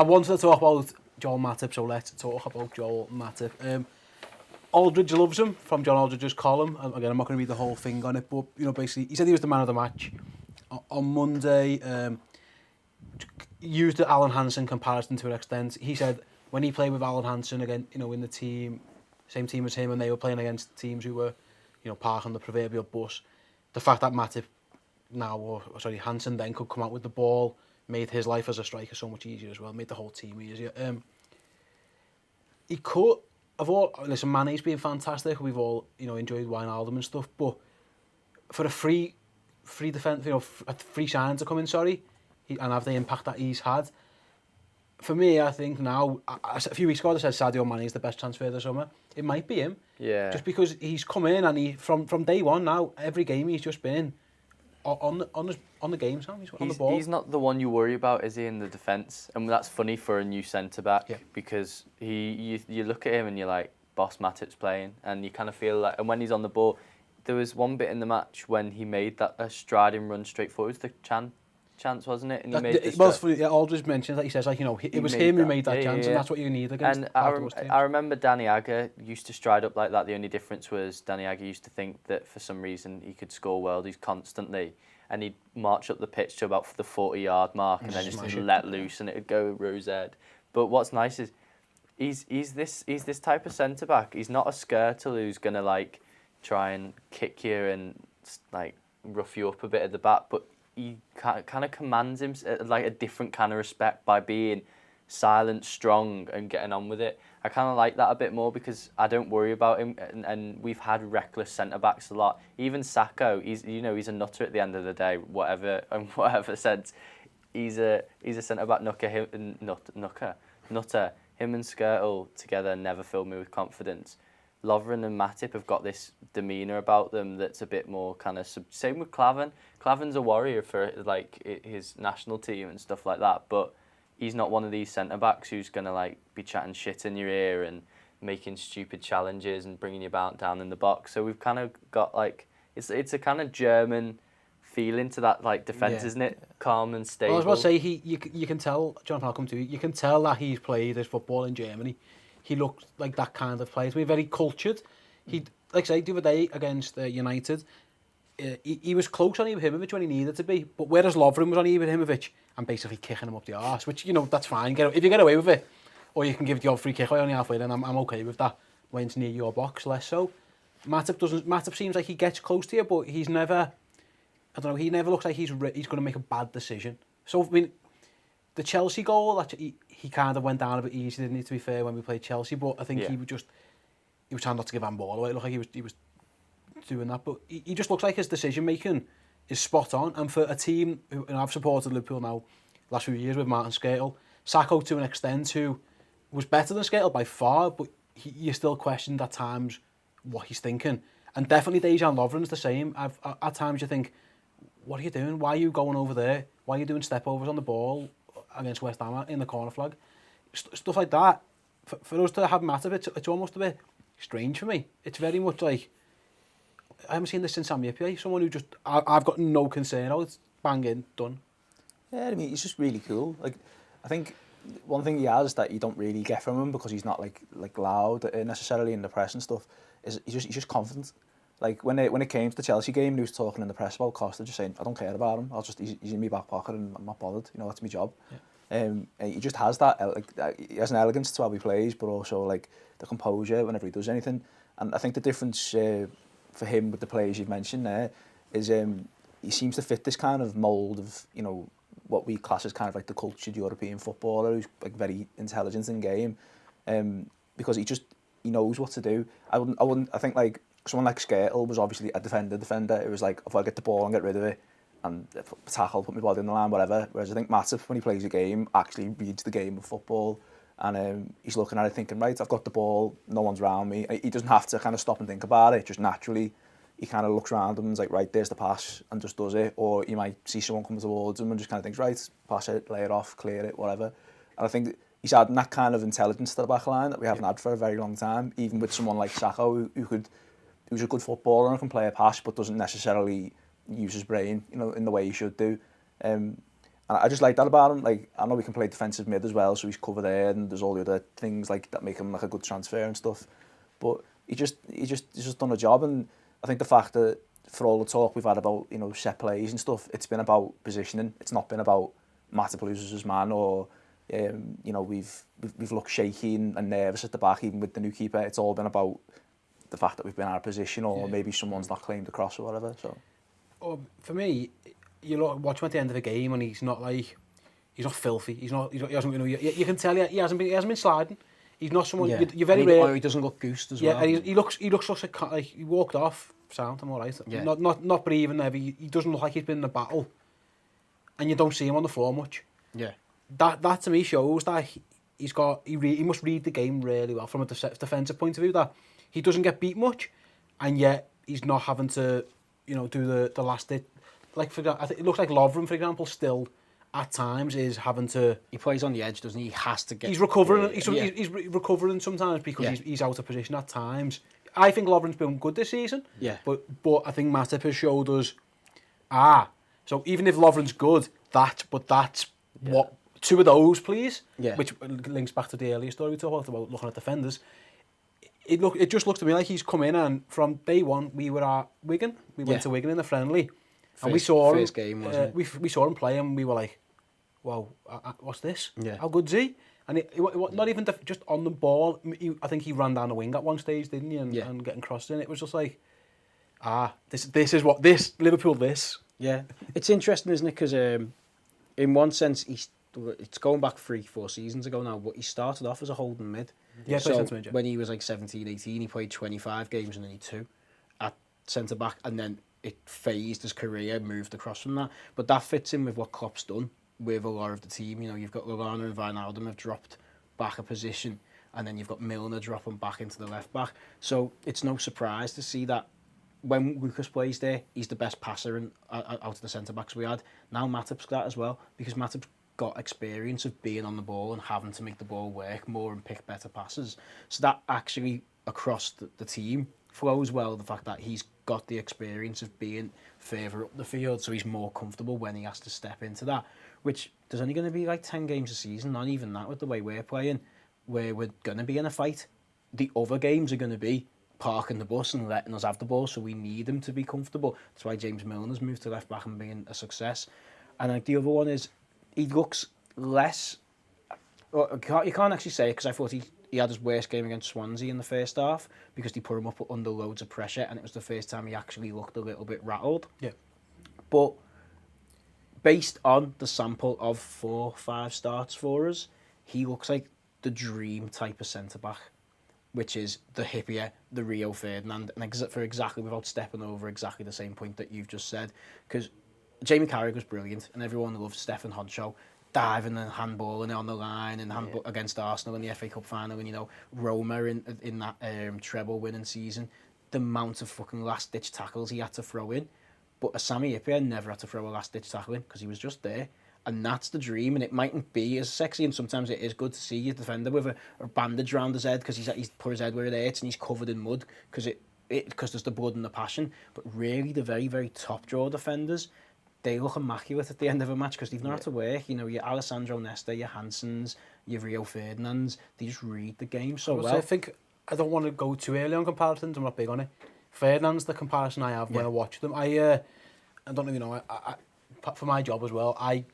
I wanted to talk about Joel Matip, so let's talk about Joel Matip. Aldridge loves him, from John Aldridge's column. Again, I'm not going to read the whole thing on it, but basically, he said he was the man of the match. On Monday, used the Alan Hansen comparison to an extent. He said when he played with Alan Hansen again, in the team, same team as him, and they were playing against teams who were, parking the proverbial bus. The fact that Matip Hansen then could come out with the ball made his life as a striker so much easier as well. Made the whole team easier. He could. Listen, Mane's been fantastic. We've all, enjoyed Wijnaldum and stuff. But for a free defense, a free sign to come in, and have the impact that he's had. For me, I think now, a few weeks ago, I said Sadio Mane is the best transfer of the summer. It might be him. Yeah. Just because he's come in and he from day one now, every game he's just been on the game, Sam. He's on the ball. He's not the one you worry about, is he, in the defence? And that's funny for a new centre-back, because you look at him and you're like, Boss Matip's playing, and you kind of feel like, and when he's on the ball, there was one bit in the match when he made that striding run straight forward, the chance, wasn't it? And he made Aldridge mentioned that. He says, it was him who made that chance, and that's what you need against. And I remember Danny Agger used to stride up like that. The only difference was Danny Agger used to think that for some reason he could score worldies constantly, and he'd march up the pitch to about the 40-yard mark and then just let loose and it'd go rose head. But what's nice is he's this type of centre back. He's not a skirtle who's gonna like try and kick you and like rough you up a bit at the back, but he kind of commands him like a different kind of respect by being silent, strong, and getting on with it. I kind of like that a bit more because I don't worry about him, and we've had reckless centre backs a lot. Even Sacco, he's a nutter at the end of the day. Whatever sense, he's a centre back nutter. Him and Skirtle together never filled me with confidence. Lovren and Matip have got this demeanour about them that's a bit more kind of same with Klavan. Klavan's a warrior for like his national team and stuff like that, but he's not one of these centre backs who's gonna like be chatting shit in your ear and making stupid challenges and bringing you down in the box. So we've kind of got like it's a kind of German feeling to that like defence, isn't it? Calm and stable. Well, I was about to say you can tell, John, I'll come to you. You can tell that he's played his football in Germany. He looked like that kind of player. He's very cultured. He, like I say, the other day against United, he was close on Ibrahimovic when he needed to be. But whereas Lovren was on Ibrahimovic and basically kicking him up the arse, which, that's fine. If you get away with it, or you can give the odd free kick only halfway, then I'm okay with that when it's near your box, less so. Matip seems like he gets close to you, but he's never, he never looks like he's going to make a bad decision. So, I mean, the Chelsea goal, he kind of went down a bit easy, didn't he, to be fair, when we played Chelsea, but I think he was trying not to give handball away. It looked like he was doing that, but he just looks like his decision making is spot on. And for a team who, and I've supported Liverpool now last few years with Martin Skrtel, Sacco to an extent, who was better than Skrtel by far, but you still questioned at times what he's thinking. And definitely Dejan Lovren's the same. At times you think, what are you doing? Why are you going over there? Why are you doing step overs on the ball against West Ham in the corner flag? Stuff like that. For us to have Matip, it's almost a bit strange for me. It's very much like, I haven't seen this since Sam Yipia. Someone who just, I've got no concern. Oh, it's bang in, done. Yeah, I mean, he's just really cool. Like, I think one thing he has that you don't really get from him because he's not like loud necessarily in the press and stuff is he's just confident. Like when it came to the Chelsea game, and he was talking in the press about Costa, just saying, I don't care about him. He's in my back pocket and I'm not bothered. That's my job. Yeah. He just has that. He has an elegance to how he plays, but also like the composure whenever he does anything. And I think the difference for him with the players you've mentioned there is he seems to fit this kind of mould of what we class as kind of like the cultured European footballer who's like very intelligent in game, because he knows what to do. I think like someone like Skrtel was obviously a defender. It was like, if I get the ball and get rid of it and tackle, put my body in the line, whatever. Whereas I think Matip, when he plays a game, actually reads the game of football, and he's looking at it thinking, right, I've got the ball, no one's around me. He doesn't have to kind of stop and think about it. Just naturally, he kind of looks around him and is like, right, there's the pass, and just does it. Or you might see someone come towards him and just kind of thinks, right, pass it, lay it off, clear it, whatever. And I think he's adding that kind of intelligence to the back line that we haven't had for a very long time, even with someone like Sacco, who's a good footballer and can play a pass, but doesn't necessarily use his brain, in the way he should do. And And I just like that about him. Like, I know we can play defensive mid as well, so he's covered there, and there's all the other things like that make him like a good transfer and stuff. But he's just done a job, and I think the fact that for all the talk we've had about, you know, set plays and stuff, it's been about positioning. It's not been about Matip loses his man, or you know, we've looked shaky and nervous at the back, even with the new keeper. It's all been about the fact that we've been out of position, or maybe someone's not claimed the cross or whatever. So, for me, you watch him at the end of the game, and he's not filthy. He hasn't, you know, you can tell he hasn't been sliding. He's not someone you're very rare. Or he doesn't look goosed as well. Yeah, and he looks like he walked off sound. I'm all right. Yeah. Not breathing heavy. He doesn't look like he's been in a battle, and you don't see him on the floor much. Yeah. That to me shows that he must read the game really well from a defensive point of view. That he doesn't get beat much, and yet he's not having to, you know, do the last bit. Like, for example, I think it looks like Lovren, for example, still at times is having to. He plays on the edge, doesn't he? He has to get. He's recovering. He's recovering sometimes because he's out of position at times. I think Lovren's been good this season. Yeah. But I think Matip has showed us. So even if Lovren's good, that's what. Two of those, please. Yeah. Which links back to the earlier story we talked about looking at defenders. It just looks to me like he's come in, and from day one we were at Wigan. We went to Wigan in the friendly, and we saw him. First game, wasn't it? We saw him play, and we were like, "Wow, what's this? Yeah. How good's he?" And it not even just on the ball. I think he ran down the wing at one stage, didn't he? And getting crossed in. It was just like, this is what Liverpool. Yeah, it's interesting, isn't it? Because in one sense, it's going back 3-4 seasons ago now, but he started off as a holding mid. Yeah, so when he was like 17, 18, he played 25 games and only 2 at centre back, and then it phased his career, moved across from that. But that fits in with what Klopp's done with a lot of the team. You know, you've got Lallana and Wijnaldum have dropped back a position, and then you've got Milner dropping back into the left back. So it's no surprise to see that when Lucas plays there, he's the best passer out of the centre backs we had. Now Matip's that as well, because Matip's got experience of being on the ball and having to make the ball work more and pick better passes. So that actually across the team flows well, the fact that he's got the experience of being further up the field, so he's more comfortable when he has to step into that, which there's only going to be like 10 games a season, not even that with the way we're playing, where we're going to be in a fight. The other games are going to be parking the bus and letting us have the ball, so we need him to be comfortable. That's why James Milner's moved to left back and being a success. And like the other one is, he looks less. Well, you can't actually say it, because I thought he had his worst game against Swansea in the first half because they put him up under loads of pressure, and it was the first time he actually looked a little bit rattled. Yeah. But based on the sample of 4-5 starts for us, he looks like the dream type of centre back, which is the hippier, the Rio Ferdinand, and for exactly, without stepping over exactly the same point that you've just said, because Jamie Carragher was brilliant, and everyone loves Stefan Honcho diving and handballing on the line and handball against Arsenal in the FA Cup final, and you know, Roma in that treble winning season. The amount of fucking last ditch tackles he had to throw in, but a Sami Hyypiä never had to throw a last ditch tackle in because he was just there, and that's the dream. And it mightn't be as sexy, and sometimes it is good to see your defender with a bandage around his head because he's put his head where it hurts and he's covered in mud because there's the blood and the passion. But really, the very, very top draw defenders, they look immaculate at the end of a match because they've not had to work. You know, your Alessandro Nesta, your Hansons, your Rio Ferdinands, they just read the game so well. I think I don't want to go too early on comparisons. I'm not big on it. Ferdinand's the comparison I have when I watch them. I don't know, you know, I for my job as well, I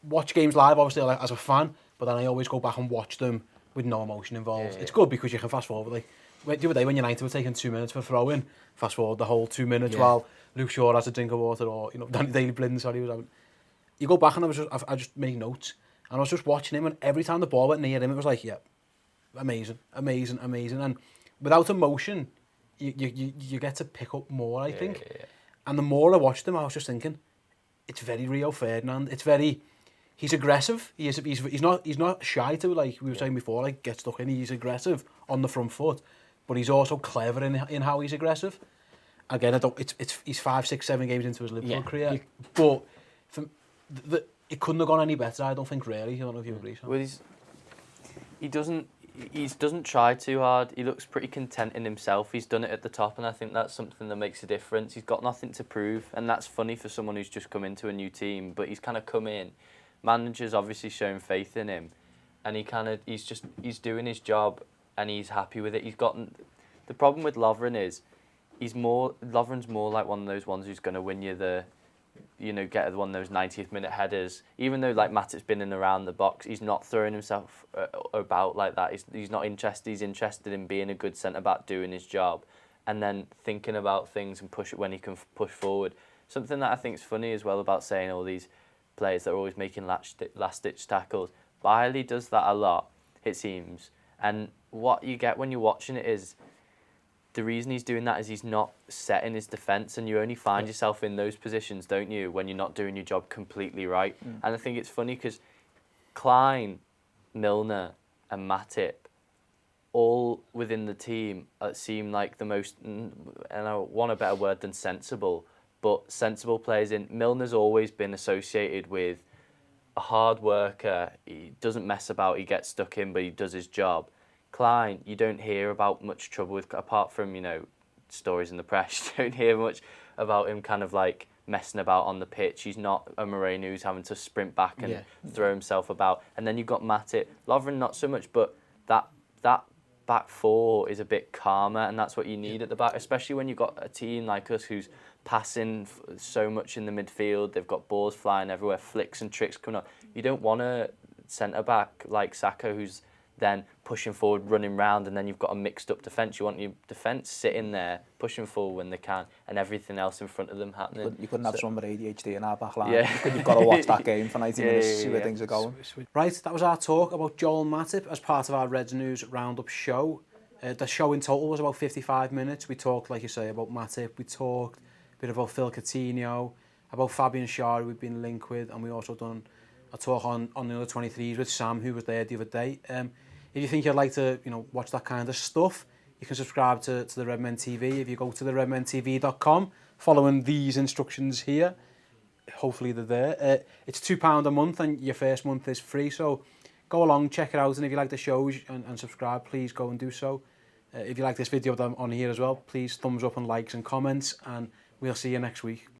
watch games live, obviously, like, as a fan, but then I always go back and watch them with no emotion involved. Yeah. It's good because you can fast forward. Like the other day when United were taking 2 minutes for throw-in, fast forward the whole 2 minutes while Luke Shaw has a drink of water, or you know, Danny Daly-Blind, sorry, was having. You go back and I just made notes, and I was just watching him, and every time the ball went near him, it was like, yeah, amazing, and without emotion, you get to pick up more, I think. Yeah. And the more I watched him, I was just thinking, it's very Rio Ferdinand. It's very, he's aggressive. He's not shy to, like we were saying before, like get stuck in. He's aggressive on the front foot, but he's also clever in how he's aggressive. Again, he's 5, 6, 7 games into his Liverpool career, but it couldn't have gone any better. I don't think really. I don't know if you agree. Well, he doesn't try too hard. He looks pretty content in himself. He's done it at the top, and I think that's something that makes a difference. He's got nothing to prove, and that's funny for someone who's just come into a new team. But he's kind of come in Manager's obviously shown faith in him, and he's doing his job, and he's happy with it. The problem with Lovren is Lovren's more like one of those ones who's going to win you get one of those 90th minute headers. Even though like Matip's been in and around the box, he's not throwing himself about like that. He's not interested. He's interested in being a good centre back, doing his job, and then thinking about things and push it when he can push forward. Something that I think is funny as well about saying all these players that are always making last ditch tackles. Bailey does that a lot, it seems. And what you get when you're watching it is, the reason he's doing that is he's not setting his defence, and you only find yourself in those positions, don't you, when you're not doing your job completely right. And I think it's funny because Klein, Milner and Matip, all within the team seem like the most, and I want a better word than sensible, but sensible players. Milner's always been associated with a hard worker. He doesn't mess about, he gets stuck in, but he does his job. Klein, you don't hear about much trouble with, apart from, stories in the press. You don't hear much about him kind of like messing about on the pitch. He's not a Moreno who's having to sprint back and throw himself about. And then you've got Matip. Lovren, not so much, but that back four is a bit calmer, and that's what you need at the back, especially when you've got a team like us who's passing so much in the midfield. They've got balls flying everywhere, flicks and tricks coming up. You don't want a centre-back like Saka who's then pushing forward, running round, and then you've got a mixed-up defence. You want your defence sitting there, pushing forward when they can, and everything else in front of them happening. You couldn't have someone with ADHD in our back line. Yeah. You've got to watch that game for 90 minutes to see where things are going. Right, that was our talk about Joel Matip as part of our Reds News Roundup show. The show in total was about 55 minutes. We talked, like you say, about Matip. We talked a bit about Phil Coutinho, about Fabian Schär, we've been linked with, and we also done a talk on the other 23s with Sam, who was there the other day. If you think you'd like to, watch that kind of stuff, you can subscribe to the Redmen TV. If you go to the redmentv.com, following these instructions here, hopefully they're there. It's £2 a month, and your first month is free. So go along, check it out, and if you like the shows and subscribe, please go and do so. If you like this video on here as well, please thumbs up and likes and comments, and we'll see you next week.